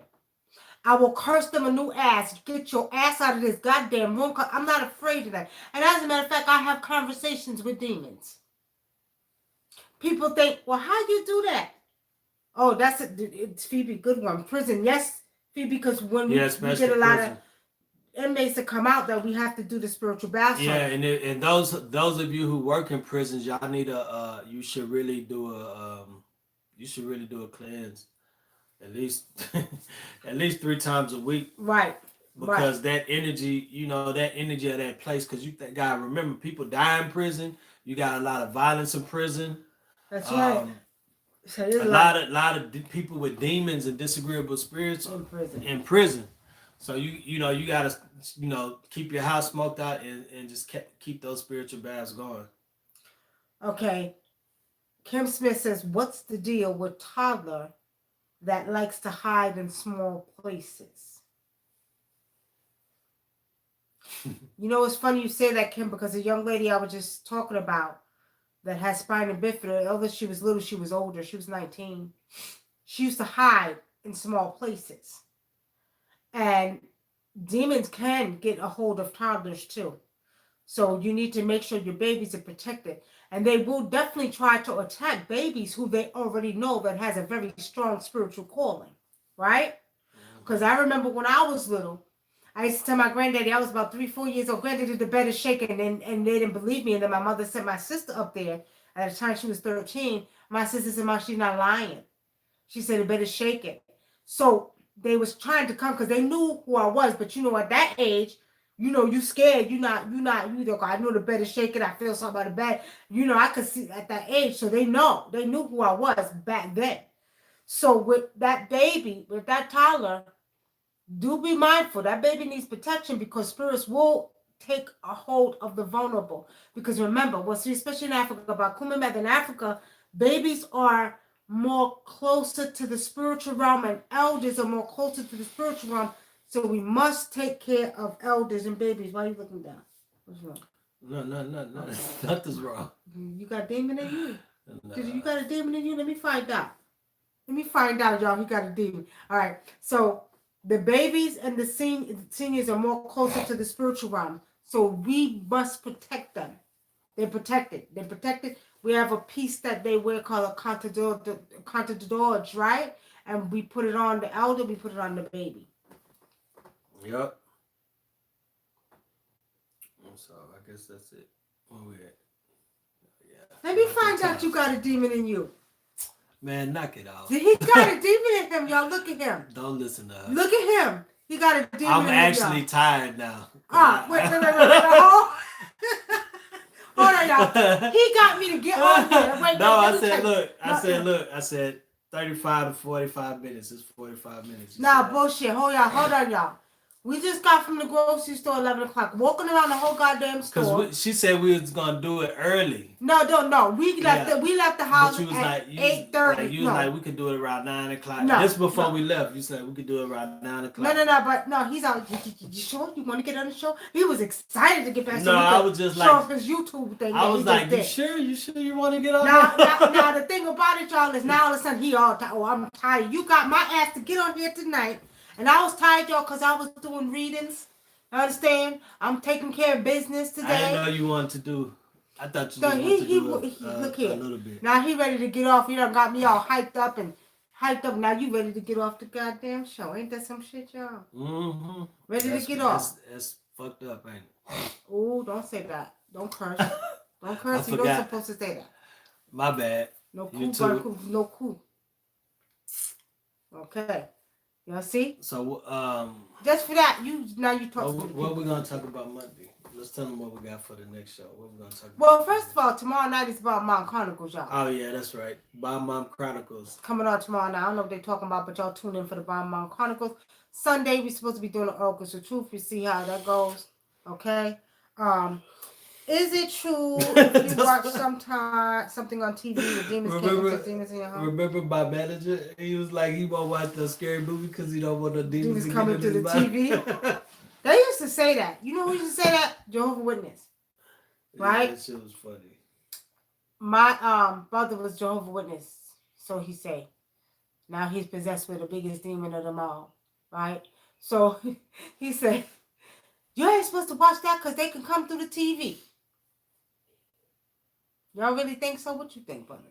I will curse them a new ass. Get your ass out of this goddamn room. I'm not afraid of that. And as a matter of fact, I have conversations with demons. People think, well, how you do that? Oh, it's Phoebe, good one. Prison, yes, Phoebe, because when we get a lot of inmates to come out, that we have to do the spiritual bath. Yeah, and those of you who work in prisons, y'all need you should really do a cleanse. At least 3 times a week. Right. Because that energy, that energy of that place, because you gotta remember, people die in prison. You got a lot of violence in prison. That's right. So a lot of people with demons and disagreeable spirits in prison. So you gotta keep your house smoked out and just keep those spiritual baths going. Okay. Kim Smith says, "What's the deal with toddler that likes to hide in small places?" It's funny you say that, Kim, because a young lady I was just talking about that has spina bifida, although she was little, she was older, she was 19. She used to hide in small places. And demons can get a hold of toddlers too. So you need to make sure your babies are protected. And they will definitely try to attack babies who they already know that has a very strong spiritual calling, right? Because I remember when I was little, I used to tell my granddaddy, I was about 3-4 years old, granddaddy, the bed is shaking, and they didn't believe me. And then my mother sent my sister up there. At the time she was 13, my sister said, "Mom, she's not lying." She said, "The bed is shaking." So they was trying to come because they knew who I was. But at that age, you scared. I know the bed is shaking. I feel something about the bed. I could see at that age. So they knew who I was back then. So with that baby, with that toddler, do be mindful. That baby needs protection because spirits will take a hold of the vulnerable. Because remember, especially in Africa, about Kumamed in Africa, babies are more closer to the spiritual realm and elders are more closer to the spiritual realm. So we must take care of elders and babies. Why are you looking down? What's wrong? No. Nothing's wrong. You got a demon in you? No. You got a demon in you? Let me find out. Y'all. He got a demon. All right. So the babies and the seniors are more closer to the spiritual realm. So we must protect them. They're protected. We have a piece that they wear called a contador, right? And we put it on the elder, we put it on the baby. Yep. So I guess that's it. Where we at? Yeah. Let me find out you got a demon in you. Man, knock it off. He got a demon in him, y'all. Look at him. Don't listen to her. Look at him. He got a demon in him. I'm actually tired now. Wait. Hold on, y'all. He got me to get on here. Wait, I said 35 to 45 minutes. It's 45 minutes. Bullshit. Hold on, y'all. We just got from the grocery store 11 o'clock, walking around the whole goddamn store. Because she said we was going to do it early. No. We left the house at 8:30. You was like, we could do it around 9 o'clock. No, this before we left. You said we could do it around 9 o'clock. No, he's out. You sure? You want to get on the show? He was excited to get back. No, I was just like, show off his YouTube thing. I was like, you sure you want to get on? Now, the thing about it, y'all, is now all of a sudden he all tired. Oh, I'm tired. You got my ass to get on here tonight. And I was tired, y'all, because I was doing readings. I understand? I'm taking care of business today. I didn't know you wanted to do. I thought you wanted to do look here. A little bit. Now he ready to get off. He done got me all hyped up and hyped up. Now you ready to get off the goddamn show? Ain't that some shit, y'all? Mm-hmm. Ready to get off? That's fucked up, ain't it? Oh, don't say that. Don't curse. Don't curse. I You're not forgot. supposed to say that. My bad. No You cool, too. no cool. Okay. Y'all see? So Just for that, you talk to me. what we gonna talk about Monday? Let's tell them what we got for the next show. What we gonna talk about? Well, first of all, tomorrow night is about Mount Chronicles, y'all. Oh yeah, that's right. Bomb Mom Chronicles. Coming on tomorrow night. I don't know what they're talking about, but y'all tune in for the Bomb Mount Chronicles. Sunday, we're supposed to be doing the Oracles of Truth. You see how that goes. Okay? Is it true if you watch something on TV, the demons can't get demons in your home? Remember my manager? He was like, he won't watch the scary movie because he don't want the demons coming to the TV. They used to say that. You know who used to say that? Jehovah's Witness. Right? Yeah, that shit was funny. My brother was Jehovah's Witness, so he say. Now he's possessed with the biggest demon of them all, right? So he said, you ain't supposed to watch that because they can come through the TV. Y'all really think so? What you think, brother?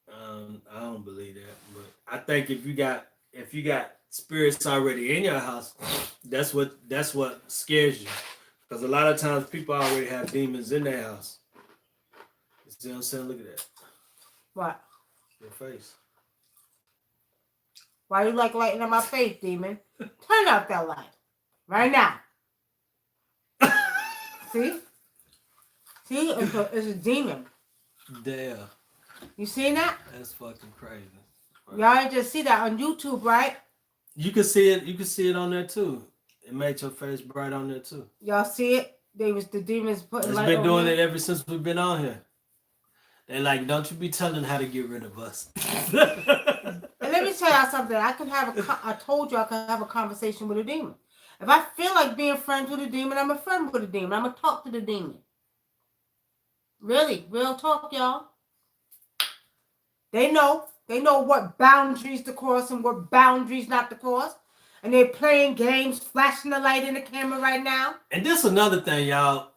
I don't believe that, but I think if you got spirits already in your house, that's what scares you. Because a lot of times people already have demons in their house. You see what I'm saying? Look at that. What? Your face. Why you like lighting up my face, demon? Turn off that light. Right now. See? See? It's a demon. Damn. You seen that? That's fucking crazy. Y'all ain't just see that on YouTube, right? You can see it. You can see it on there too. It makes your face bright on there too. Y'all see it? The demons putting It's light been on doing here. it ever since we've been on here. They like, don't you be telling how to get rid of us. And let me tell y'all something. I told you I could have a conversation with a demon. If I feel like being friends with a demon, I'm a friend with a demon. I'm going to talk to the demon. Really, real talk, y'all. They know what boundaries to cross and what boundaries not to cross. And they're playing games, flashing the light in the camera right now. And this another thing, y'all.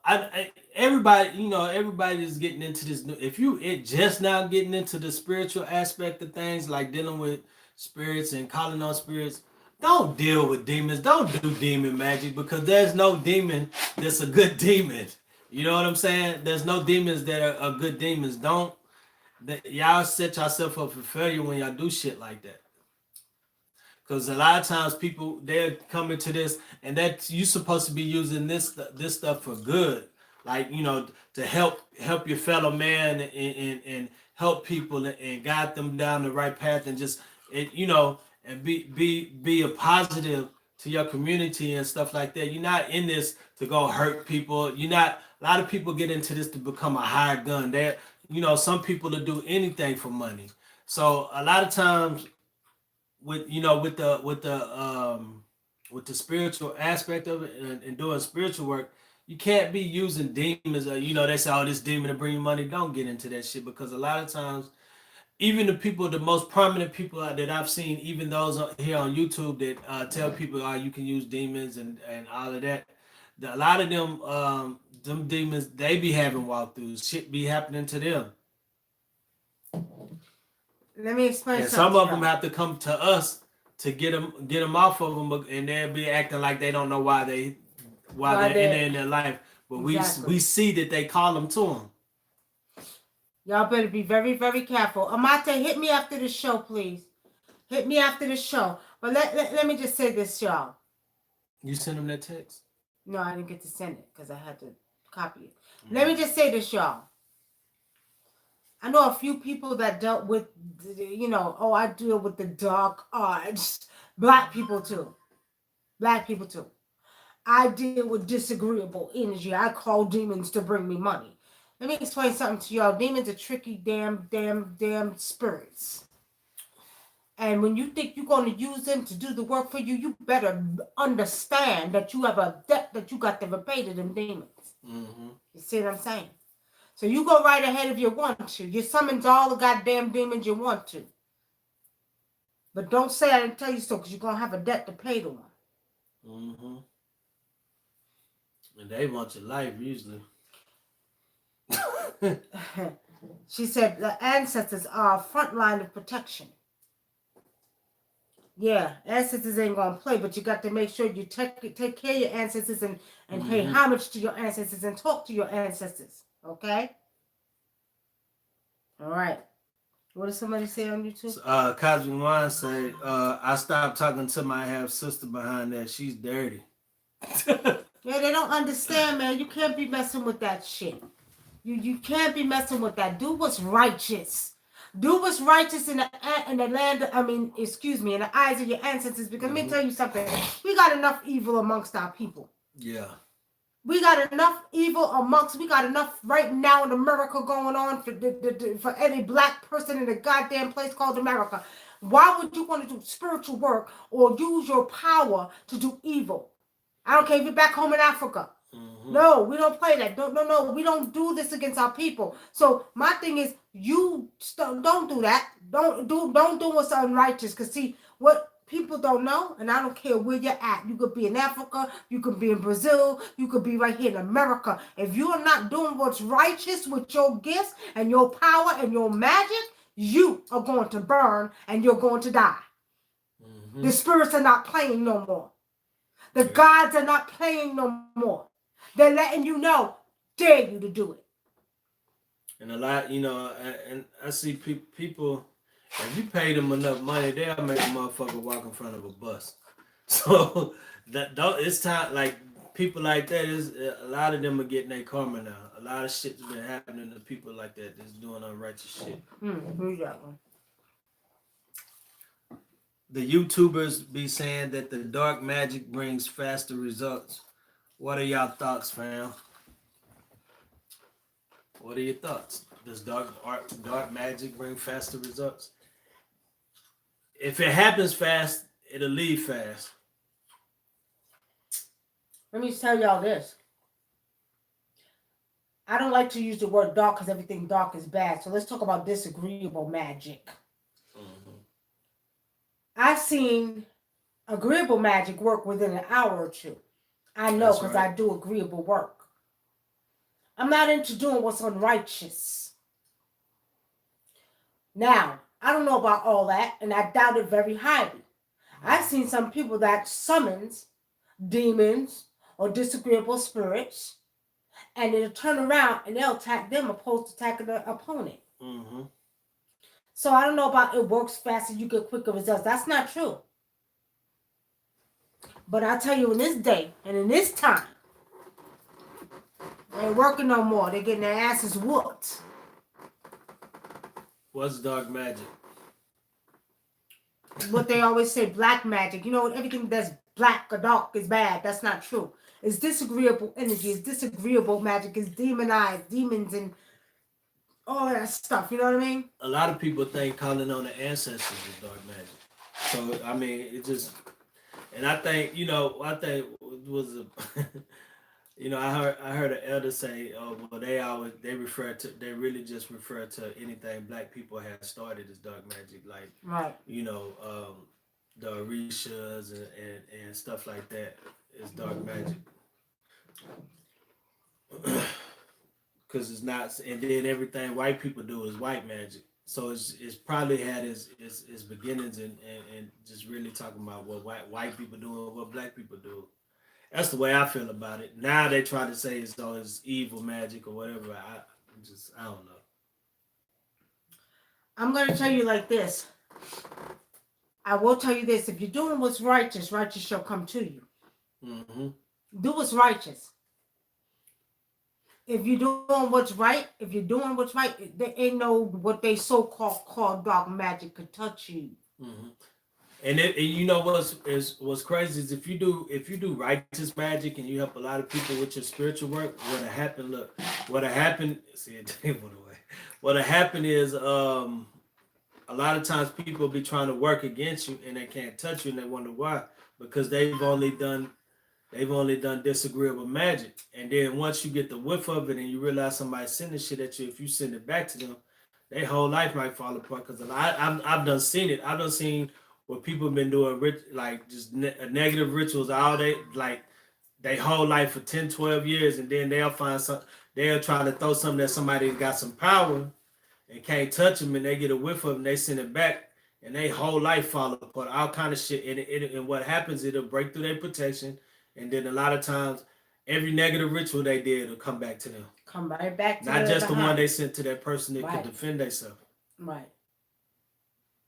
Everybody's getting into this. If you just now getting into the spiritual aspect of things, like dealing with spirits and calling on spirits, don't deal with demons. Don't do demon magic, because there's no demon that's a good demon. You know what I'm saying? There's no demons that are good demons. Y'all set yourself up for failure when y'all do shit like that. Because a lot of times people, they're coming to this, and that you supposed to be using this stuff for good, like, to help your fellow man and help people and guide them down the right path, and just and be a positive to your community and stuff like that. You're not in this to go hurt people. You're not. A lot of people get into this to become a hired gun. Some people to do anything for money. So a lot of times, with the spiritual aspect of it and doing spiritual work, you can't be using demons. They say, oh, this demon to bring you money. Don't get into that shit, because a lot of times, even the most prominent people that I've seen, even those here on YouTube that tell people, oh, you can use demons and all of that. A lot of them demons, they be having walkthroughs. Shit be happening to them. Let me explain And something. some of them have to come to us to get them off of them, and they'll be acting like they don't know why they're in their life. But exactly. we see that they call them to them. Y'all better be very, very careful. Amate, hit me after the show, please. Hit me after the show. But let me just say this, y'all. You send them that text? No, I didn't get to send it because I had to copy it. Mm-hmm. Let me just say this, y'all. I know a few people that dealt with, I deal with the dark arts. Black people too. I deal with disagreeable energy. I call demons to bring me money. Let me explain something to y'all. Demons are tricky, damn spirits. And when you think you're going to use them to do the work for you, you better understand that you have a debt that you got to repay to them demons. Mm-hmm. You see what I'm saying? So you go right ahead if you want to. You summons all the goddamn demons you want to. But don't say I didn't tell you so, because you're going to have a debt to pay to them. Mm-hmm. And they want your life, usually. She said the ancestors are a front line of protection. Yeah, ancestors ain't gonna play, but you got to make sure you take care of your ancestors and pay Mhm. homage to your ancestors and talk to your ancestors. Okay? All right. What does somebody say on YouTube? Cosmic Wine say, I stopped talking to my half sister behind that. She's dirty. Yeah, they don't understand, man. You can't be messing with that shit. You can't be messing with that. Do what's righteous. Do what's righteous in the land. I mean, excuse me, in the eyes of your ancestors. Because let me tell you something. We got enough evil amongst our people. Yeah. We got enough evil amongst. We got enough right now in America going on for any black person in a goddamn place called America. Why would you want to do spiritual work or use your power to do evil? I don't care if you're back home in Africa. Mm-hmm. No, we don't play that. No. We don't do this against our people. So my thing is, you don't do that. Don't do what's unrighteous. Cause see what people don't know, and I don't care where you're at. You could be in Africa, you could be in Brazil, you could be right here in America. If you are not doing what's righteous with your gifts and your power and your magic, you are going to burn and you're going to die. Mm-hmm. The spirits are not playing no more. The gods are not playing no more. They're letting you know, dare you to do it. And a lot, and I see people, if you pay them enough money, they'll make a motherfucker walk in front of a bus. So it's time, like people like that, is a lot of them are getting their karma now. A lot of shit's been happening to people like that that's doing unrighteous shit. Who's that one? The YouTubers be saying that the dark magic brings faster results. What are y'all thoughts, fam? What are your thoughts? Does dark magic bring faster results? If it happens fast, it'll leave fast. Let me tell y'all this. I don't like to use the word dark because everything dark is bad. So let's talk about disagreeable magic. Mm-hmm. I've seen agreeable magic work within an hour or two. I know because I do agreeable work. I'm not into doing what's unrighteous. Now, I don't know about all that, and I doubt it very highly. I've seen some people that summons demons or disagreeable spirits, and they'll turn around and they'll attack them opposed to attacking their opponent. Mm-hmm. So I don't know about it works faster, you get quicker results. That's not true. But I tell you, in this day and in this time, they ain't working no more. They're getting their asses whooped. What's dark magic? What they always say, black magic. You know, everything that's black or dark is bad. That's not true. It's disagreeable energy. It's disagreeable magic. It's demonized, demons, and all that stuff. You know what I mean? A lot of people think calling on the ancestors is dark magic. So, I mean, it just... And I think, it was a... I heard an elder say, "Oh, well, they really just refer to anything black people have started as dark magic, like right, the Orishas and stuff like that is dark magic, because it's not, and then everything white people do is white magic, so it's probably had its beginnings and just really talking about what white people do and what black people do." That's the way I feel about it. Now they try to say it's evil magic or whatever. I don't know. I'm going to tell you like this. I will tell you this. If you're doing what's righteous, righteous shall come to you. Mm-hmm. Do what's righteous. If you're doing what's right, there ain't no what they so-called dark magic could touch you. Mm-hmm. And you know what's crazy is if you do righteous magic and you help a lot of people with your spiritual work, what'll happen is a lot of times people be trying to work against you and they can't touch you and they wonder why, because they've only done disagreeable magic. And then once you get the whiff of it and you realize somebody's sending shit at you, if you send it back to them, their whole life might fall apart. Because I've done seen it. I've done seen where people have been doing negative rituals all day, like their whole life for 10, 12 years, and then they'll try to throw something that somebody got some power and can't touch them, and they get a whiff of it and they send it back, and they whole life fall apart, all kind of shit. And what happens, it'll break through their protection, and then a lot of times, every negative ritual they did will come back to them. Come right back to Not just the one behind. they sent to that person that Right. could defend themselves. Right.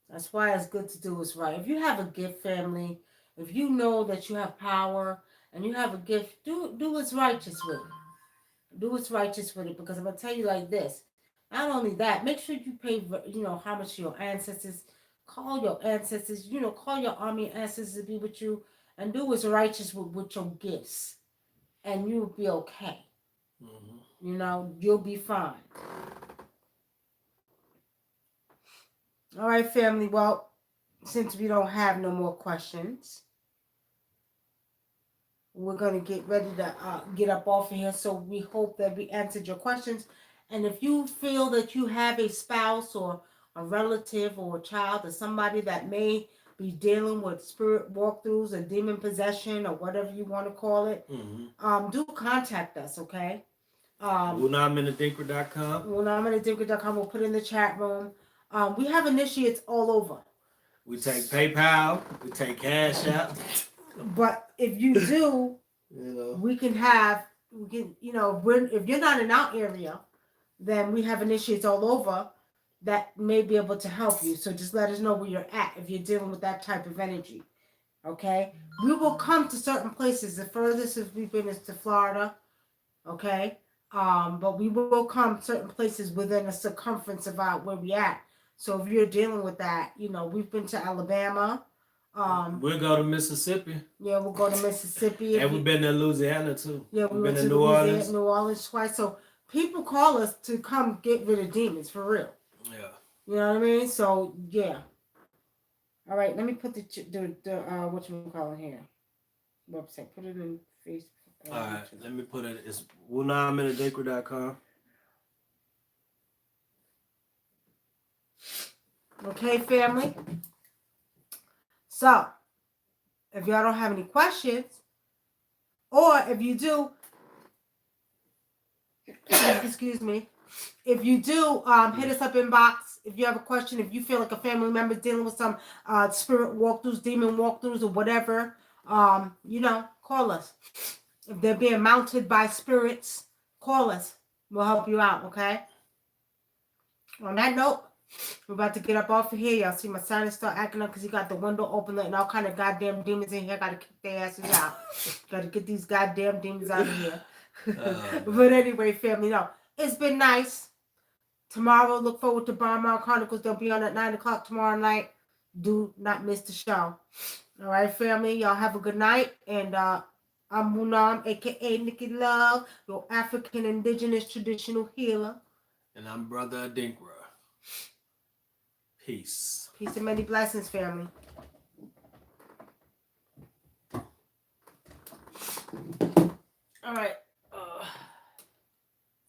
That's why it's good to do what's right. If you have a gift, family, if you know that you have power and you have a gift, do what's righteous with it. Do what's righteous with it, because I'm gonna tell you like this. Not only that, make sure you pay, homage to your ancestors. Call your ancestors, call your army ancestors to be with you, and do what's righteous with your gifts, and you'll be okay. You'll be fine. All right, family. Well, since we don't have no more questions, we're going to get ready to get up off of here. So we hope that we answered your questions. And if you feel that you have a spouse or a relative or a child or somebody that may be dealing with spirit walkthroughs or demon possession or whatever you want to call it, do contact us, okay? WUNAM@ADINKRA.com. WUNAM@ADINKRA.com. We'll put it in the chat room. We have initiates all over. We take PayPal. We take Cash App. But if you do, if you're not in our area, then we have initiates all over that may be able to help you. So just let us know where you're at if you're dealing with that type of energy. Okay? We will come to certain places. The furthest we've been is to Florida. Okay? But we will come certain places within a circumference about where we at. So if you're dealing with that, we've been to Alabama. We'll go to Mississippi. Yeah, we'll go to Mississippi. And we've been to Louisiana too. Yeah, we went to New Orleans twice. So people call us to come get rid of demons for real. Yeah. You know what I mean? So yeah. All right, let me put the what you call it here. Website. Put it in Facebook. All right, let me put it. It's WUNAM@ADINKRA.com. Okay, family. So, if y'all don't have any questions, or if you do, excuse me, if you do, hit us up inbox. If you have a question, if you feel like a family member is dealing with some spirit walkthroughs, demon walkthroughs, or whatever, call us. If they're being mounted by spirits, call us. We'll help you out, okay? On that note, we're about to get up off of here. Y'all see my son start acting up because he got the window open, letting all kind of goddamn demons in here. Got to kick their asses out. Got to get these goddamn demons out of here. But anyway, family, it's been nice. Tomorrow, look forward to Barmount Chronicles. They'll be on at 9 o'clock tomorrow night. Do not miss the show. All right, family. Y'all have a good night. And I'm WUNAM, a.k.a. Nikki Love, your African Indigenous Traditional Healer. And I'm Brother ADINKRA. Peace. Peace and many blessings, family.